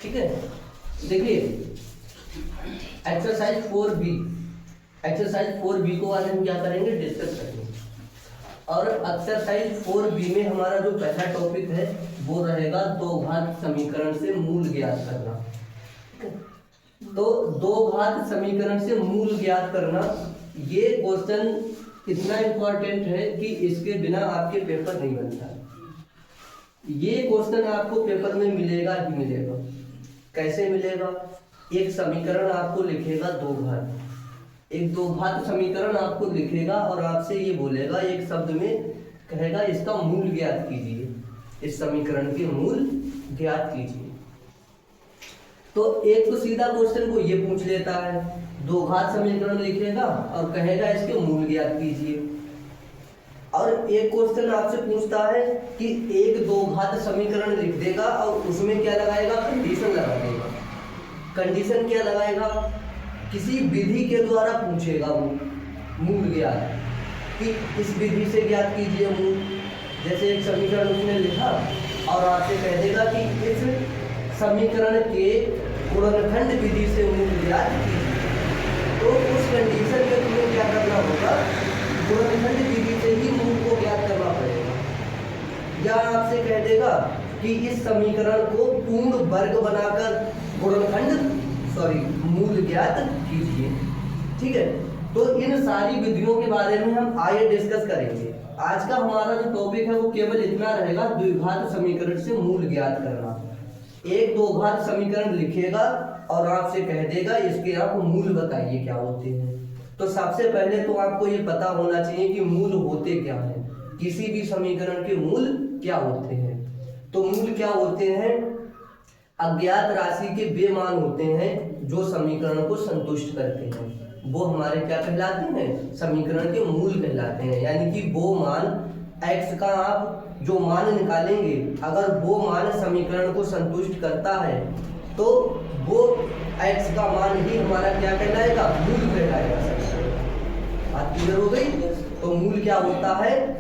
ठीक है, देखिए एक्सरसाइज 4B, एक्सरसाइज 4B को आज हम क्या करेंगे, डिस्कस करेंगे। और एक्सरसाइज 4B में हमारा जो पहला टॉपिक है वो रहेगा दो घात समीकरण से मूल ज्ञात करना। तो दो घात समीकरण से मूल ज्ञात करना, ये क्वेश्चन इतना इंपॉर्टेंट है कि इसके बिना आपके पेपर नहीं बनता। ये क्वेश्चन आपको पेपर में मिलेगा ही मिलेगा। कैसे मिलेगा? एक समीकरण आपको लिखेगा दो घात, एक दो घात समीकरण आपको लिखेगा और आपसे ये बोलेगा, एक शब्द में कहेगा इसका मूल ज्ञात कीजिए, इस समीकरण के मूल ज्ञात कीजिए। तो एक तो सीधा क्वेश्चन को ये पूछ लेता है, दो घात समीकरण लिखेगा और कहेगा इसके मूल ज्ञात कीजिए। और एक क्वेश्चन आपसे पूछता है कि एक दो घात समीकरण लिख देगा और उसमें क्या लगाएगा, कंडीशन लगा देगा। कंडीशन क्या लगाएगा? किसी विधि के द्वारा पूछेगा वो मूल ज्ञात, कि इस विधि से ज्ञात कीजिए मूल। जैसे एक समीकरण उसने लिखा और आपसे कह देगा कि इस समीकरण के गुणनखंड विधि से मूल ज्ञात कीजिए। तो उस कंडीशन में तुम्हें क्या करना होगा, गुणनखंड विधि से ही मूल को ज्ञात करना पड़ेगा। या आपसे कह देगा कि इस समीकरण को पूर्ण वर्ग बनाकर मूल ज्ञात कीजिए। ठीक है, तो इन सारी विधियों के बारे में हम आगे डिस्कस करेंगे। आज का हमारा जो टॉपिक है वो केवल इतना रहेगा, द्विघात समीकरण से मूल ज्ञात करना। एक दो घात समीकरण लिखेगा और आपसे कह देगा इसके आप मूल बताइए क्या होते हैं। तो सबसे पहले तो आपको ये पता होना चाहिए कि मूल होते क्या हैं, किसी भी समीकरण के मूल क्या होते हैं। तो मूल क्या होते हैं? अज्ञात राशि के वे मान होते हैं जो समीकरण को संतुष्ट करते हैं, वो हमारे क्या कहलाते हैं, समीकरण के मूल कहलाते हैं। यानी कि वो मान x का आप जो मान निकालेंगे, अगर वो मान समीकरण को संतुष्ट करता है तो वो x का मान ही हमारा क्या कहलाएगा, मूल कहलाएगा। बात क्लियर हो गई? तो मूल क्या होता है?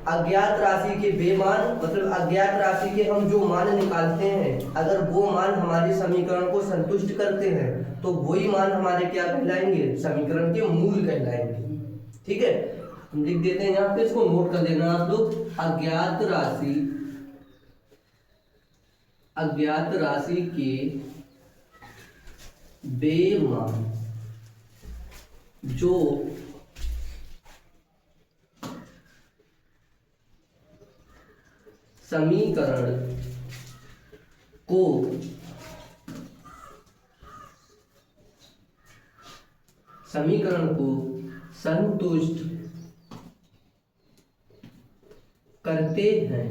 अज्ञात राशि के वे मान, मतलब अज्ञात राशि के हम जो मान निकालते हैं, अगर वो मान हमारे समीकरण को संतुष्ट करते हैं तो वही मान हमारे क्या कहलाएंगे, समीकरण के मूल कहलाएंगे। ठीक है, हम लिख देते हैं यहाँ पे, इसको नोट कर लेना आप लोग। अज्ञात राशि के वे मान जो समीकरण को संतुष्ट करते हैं।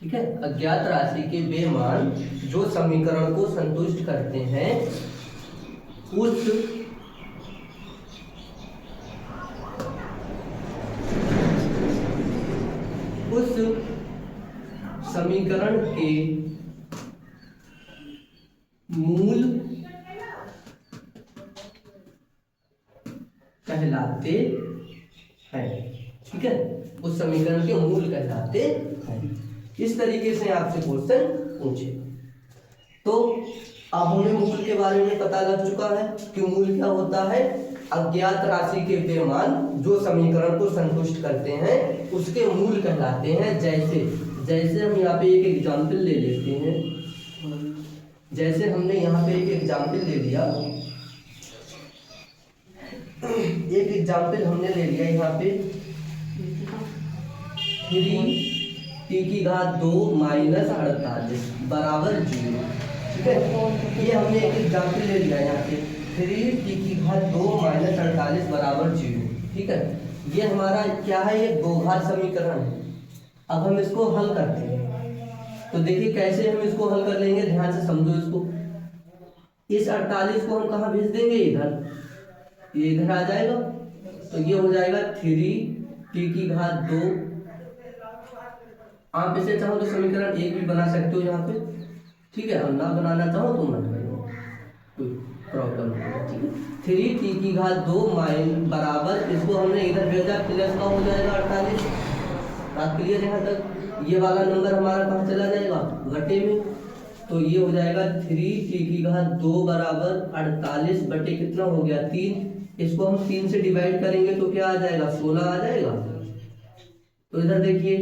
ठीक है, अज्ञात राशि के वे मान जो समीकरण को संतुष्ट करते हैं, उस समीकरण के मूल कहलाते हैं। ठीक है, उस समीकरण के मूल कहलाते हैं। इस तरीके से आपसे क्वेश्चन पूछे। तो अब हमें मूल के बारे में पता लग चुका है कि मूल क्या होता है। अज्ञात राशि के वे मान जो समीकरण को संतुष्ट करते हैं उसके मूल कहलाते हैं। जैसे हम यहाँ पे एक एग्जाम्पल ले लेते हैं। जैसे हमने यहाँ पे एक एग्जाम्पल ले लिया, एक एग्जाम्पल हमने ले लिया यहाँ पे 3t² माइनस 48 बराबर 0। ठीक है, ये हमने एक एग्जाम्पल ले लिया यहाँ पे 3t² माइनस 48 बराबर 0। ठीक है, ये हमारा क्या है, ये दो घात समीकरण है। अब हम इसको हल करते हैं। तो देखिए कैसे हम इसको हल कर लेंगे, ध्यान से समझो इसको। इस 48 को हम कहाँ भेज देंगे, इधर, ये इधर आ जाएगा। तो ये हो जाएगा 3t²। आप इसे चाहो तो समीकरण एक भी बना सकते हो यहाँ पे। ठीक है, और ना बनाना चाहो तो मत करो, कोई प्रॉब्लम नहीं। ठीक है, 3t² माइन बराबर, इसको हमने इधर भेजा, प्लस का हो जाएगा 48। बात क्लियर यहाँ तक? ये वाला नंबर हमारा कहाँ चला जाएगा, घटे में। तो ये हो जाएगा 3t² बराबर 48 बटे कितना हो गया 3। इसको हम 3 से डिवाइड करेंगे तो क्या आ जाएगा 16 आ जाएगा। तो इधर देखिए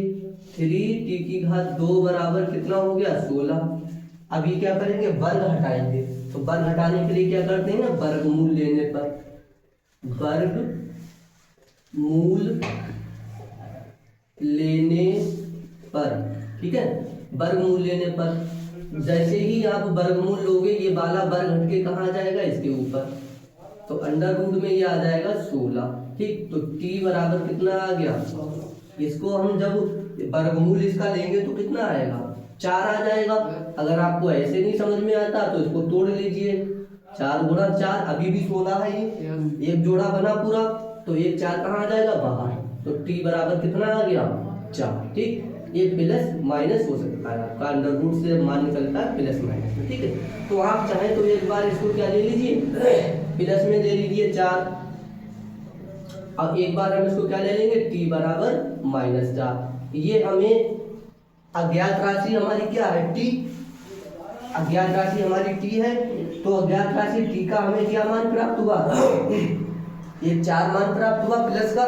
3t² बराबर कितना हो गया 16। अभी क्या करेंगे वर्ग हटाएंगे, तो वर्ग हटाने के लिए क्या करते हैं ना वर्गमूल लेने पर, वर्गमूल लेने पर, ठीक है, वर्गमूल लेने पर जैसे ही आप वर्गमूल लोगे ये वाला वर्ग हटके कहाँ आ जाएगा इसके ऊपर, तो अंडर रूट में ये आ जाएगा 16, ठीक। तो t बराबर कितना आ गया, इसको हम जब वर्गमूल इसका लेंगे तो कितना आएगा 4 आ जाएगा। अगर आपको ऐसे नहीं समझ में आता तो इसको तोड़ लीजिए, 4 गुणा 4 अभी भी 16 है, ये एक जोड़ा बना पूरा, तो एक 4 कहाँ आ जाएगा बाहर, तो t बराबर कितना आ गया 4, ठीक। ये प्लस माइनस हो सकता है, आपका अंडर रूट से मान निकलता है प्लस माइनस में, ठीक है। तो आप चाहें तो एक बार इसको क्या ले लीजिए प्लस में ले लीजिए 4, अब एक बार हम इसको क्या ले लेंगे t बराबर -4। ये हमें अज्ञात राशि हमारी क्या है t, अज्ञात राशि हमारी t है, तो अज्ञात राशि t का हमें क्या मान प्राप्त हुआ ये 4 मान प्राप्त हुआ प्लस का,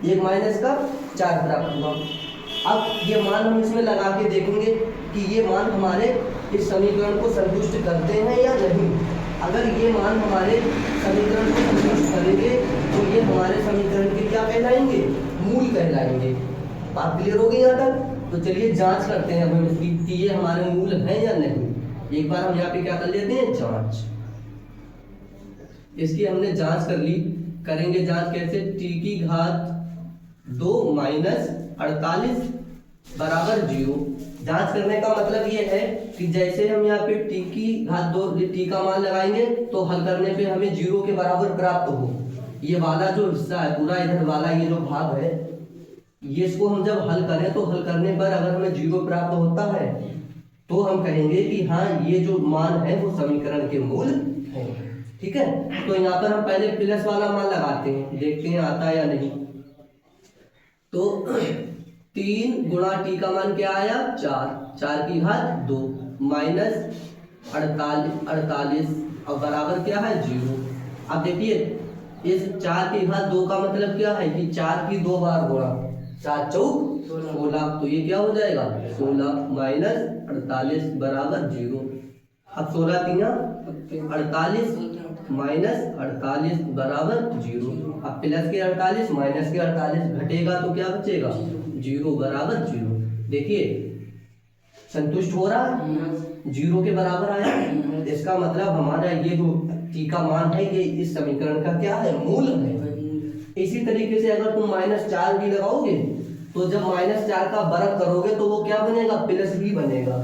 एक माइनस का 4 प्राप्त हुआ। अब ये मान हम इसमें लगा के देखेंगे कि ये मान हमारे इस समीकरण को संतुष्ट करते हैं या नहीं। अगर ये मान हमारे समीकरण को संतुष्ट करेंगे तो ये हमारे समीकरण के क्या कहलाएंगे मूल कहलाएंगे। बात क्लियर हो गई यहाँ तक। तो चलिए जांच करते हैं हम इसकी कि ये हमारे मूल हैं या नहीं। एक बार हम यहाँ पे क्या कर लेते हैं जांच, इसकी हमने जांच कर ली। करेंगे जांच कैसे, t² - 48 बराबर 0। जांच करने का मतलब ये है कि जैसे हम यहाँ पे t² t का मान लगाएंगे तो हल करने पे हमें 0 के बराबर प्राप्त हो। ये वाला जो हिस्सा है पूरा, इधर वाला ये जो भाग है, ये इसको हम जब हल करें तो हल करने पर अगर हमें 0 प्राप्त होता है तो हम कहेंगे कि हाँ ये जो मान है वो समीकरण के मूल है, ठीक है। तो यहाँ पर हम पहले प्लस वाला मान लगाते हैं, देखते हैं आता है या नहीं। तो 3 गुणा t का मान क्या आया 4 2 -48 और बराबर क्या है 0। अब देखिए इस 4 का मतलब क्या है कि 4 की 2 बार गुणा, 4 चौक 16, तो ये क्या हो जाएगा 16 -48 बराबर 0। अब 16 3 48 -48 बराबर 0। अब प्लस के 48 माइनस के 48 घटेगा तो क्या बचेगा 0 बराबर 0। देखिए संतुष्ट हो रहा है, 0 के बराबर आया। इसका मतलब हमारा ये जो t का मान है ये इस समीकरण का क्या है मूल है। इसी तरीके से अगर तुम -4 भी लगाओगे तो जब -4 का वर्ग करोगे तो वो क्या बनेगा प्लस भी बनेगा,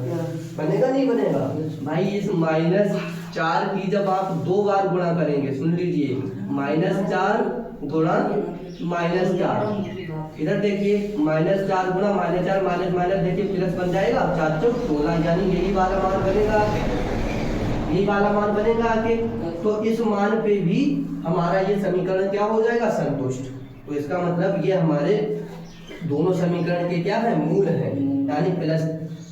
बनेगा नहीं बनेगा भाई। इस -4 की जब आप 2 बार गुणा करेंगे, सुन लीजिए -4 गुणा -4, इधर देखिए -4 गुणा -4 माइनस देखिए प्लस बन जाएगा 4 चौक 16, यानी यही वाला मान बनेगा, यही वाला मान बनेगा आके। तो इस मान पे भी हमारा ये समीकरण क्या हो जाएगा संतुष्ट। तो इसका मतलब ये हमारे दोनों समीकरण के क्या है मूल है, यानी प्लस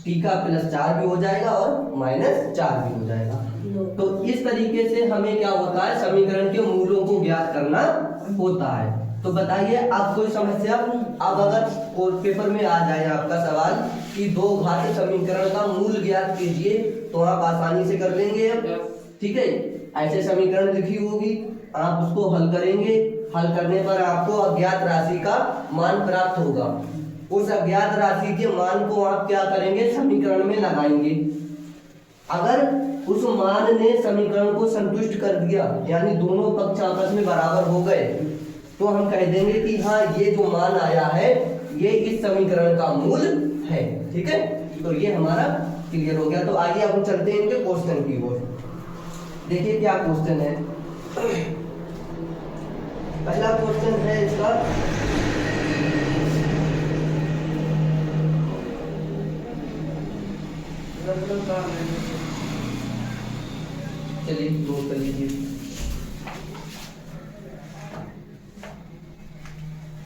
t का +4 भी हो जाएगा और -4 भी हो जाएगा। तो इस तरीके से हमें क्या होता है समीकरण के मूलों को ज्ञात करना होता है। तो बताइए आप कोई समस्या, अब अगर पेपर में आ जाए आपका सवाल कि 2 घातीय समीकरण का मूल ज्ञात कीजिए तो आप आसानी से कर लेंगे अब, ठीक है। ऐसे समीकरण लिखी होगी, आप उसको हल करेंगे, हल करने पर आपको अज्ञात राशि का मान प्राप्त होगा। उस अज्ञात राशि के मान को आप क्या करेंगे समीकरण में लगाएंगे। अगर उस मान ने समीकरण को संतुष्ट कर दिया, यानी दोनों पक्ष आपस में बराबर हो गए, तो हम कह देंगे कि हाँ ये जो मान आया है ये इस समीकरण का मूल है, ठीक है। तो ये हमारा क्लियर हो गया। तो आइए अब हम चलते हैं इनके क्वेश्चन की ओर। देखिए क्या क्वेश्चन है। पहला क्वेश्चन है इसका, चलिए नोट कर लीजिए।